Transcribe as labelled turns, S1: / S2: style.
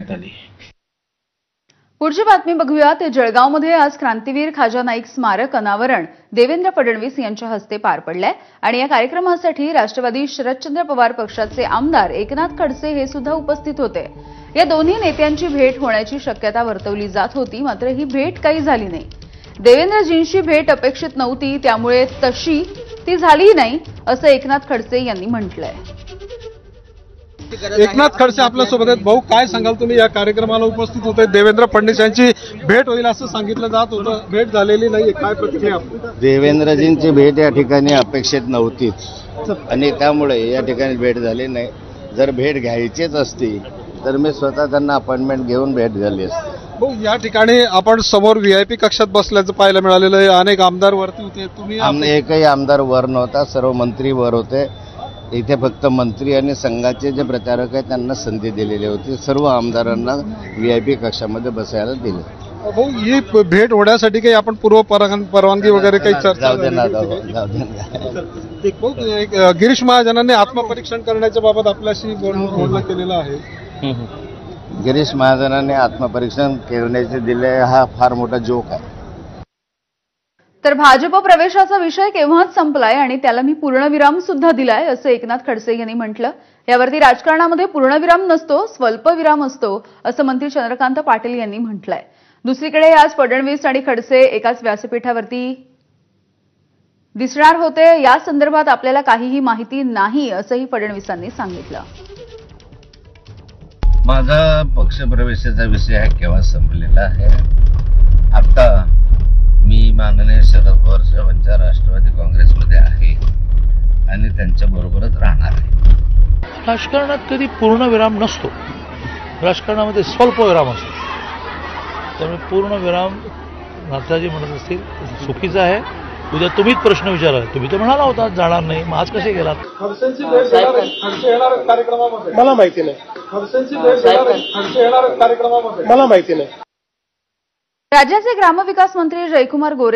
S1: करण्यात आली।
S2: पुढची बातमी बघूया। ते जळगावमध्ये आज क्रांतीवीर खाजा नाईक स्मारक अनावरण देवेंद्र फडणवीस यांच्या हस्ते पार पडलंय आणि या कार्यक्रमासाठी राष्ट्रवादी शरदचंद्र पवार पक्षाचे आमदार एकनाथ खडसे हे सुद्धा उपस्थित होते। या दोन्ही नेत्यांची भेट होण्याची शक्यता वर्तवली जात होती, मात्र ही भेट काही झाली नाही। देवेंद्रजींशी भेट अपेक्षित नव्हती, त्यामुळे तशी ती झाली नाही असं एकनाथ खडसे यांनी म्हटलंय।
S3: एकनाथ खडसे आपल्यासोबत आहेत। भाऊ, काय सांगाल तुम्ही? या कार्यक्रमाला उपस्थित होते, देवेंद्र फडणवीस यांची भेट होईल असं सांगितलं जात होतं, भेट झालेली नाही, काय प्रतिक्रिया?
S4: देवेंद्रजींची भेट या ठिकाणी अपेक्षित नव्हतीच आणि त्यामुळे या ठिकाणी भेट झाली नाही। जर भेट घ्यायचीच असती तर मी स्वतः त्यांना अपॉइंटमेंट घेऊन भेट झाली असती।
S3: भाऊ, या ठिकाणी आपण समोर व्हीआयपी कक्षात बसल्याचं पाहायला मिळालेलं आहे। अनेक आमदार वरती होते, तुम्ही?
S4: एकही आमदार वर नव्हता, सर्व मंत्री वर होते। इथे फक्त मंत्री आणि संघाचे जे प्रचारक आहेत त्यांना संधी दिलेली होती। सर्व आमदारांना व्हीआयपी कक्षामध्ये बसायला दिले।
S3: भाऊ, ही भेट होण्यासाठी काही आपण पूर्व परवानगी वगैरे काही चर्चा?
S4: जाऊ दे ना।
S3: गिरीश महाजनांनी आत्मपरीक्षण करण्याच्या बाबत आपल्याशी बोलणं केलेलं आहे।
S4: गिरीश महाजनांनी आत्मपरीक्षण करण्याचे दिले, हा फार मोठा जोक आहे।
S2: तर भाजप प्रवेशाचा विषय केव्हाच संपलाय आणि त्याला मी पूर्णविराम सुद्धा दिलाय असं एकनाथ खडसे यांनी म्हटलं। यावरती राजकारणामध्ये पूर्णविराम नसतो, स्वल्पविराम असतो असं मंत्री चंद्रकांत पाटील यांनी म्हटलंय। दुसरीकडे आज फडणवीस आणि खडसे एकाच व्यासपीठावरती दिसणार होते। या संदर्भात आपल्याला काहीही माहिती नाही असंही फडणवीसांनी सांगितलं।
S4: माझा पक्षप्रवेशाचा विषय हा केव्हा संपलेला आहे। आता मी माननीय शरद पवार साहेबांच्या राष्ट्रवादी काँग्रेसमध्ये आहे आणि त्यांच्या बरोबरच राहणार आहे।
S1: राजकारणात कधी पूर्णविराम नसतो, राजकारणामध्ये स्वल्पविराम असतो। त्यामुळे पूर्णविराम नाथराजी म्हणत असतील चुकीचं आहे। उद्या तुम्हीच प्रश्न विचारा, तुम्ही तर म्हणाला होता जाणार नाही, मग आज कसे गेलात?
S3: मला माहिती नाही। मला माहिती नाही।
S2: राज्याचे ग्रामविकास मंत्री जयकुमार गोरे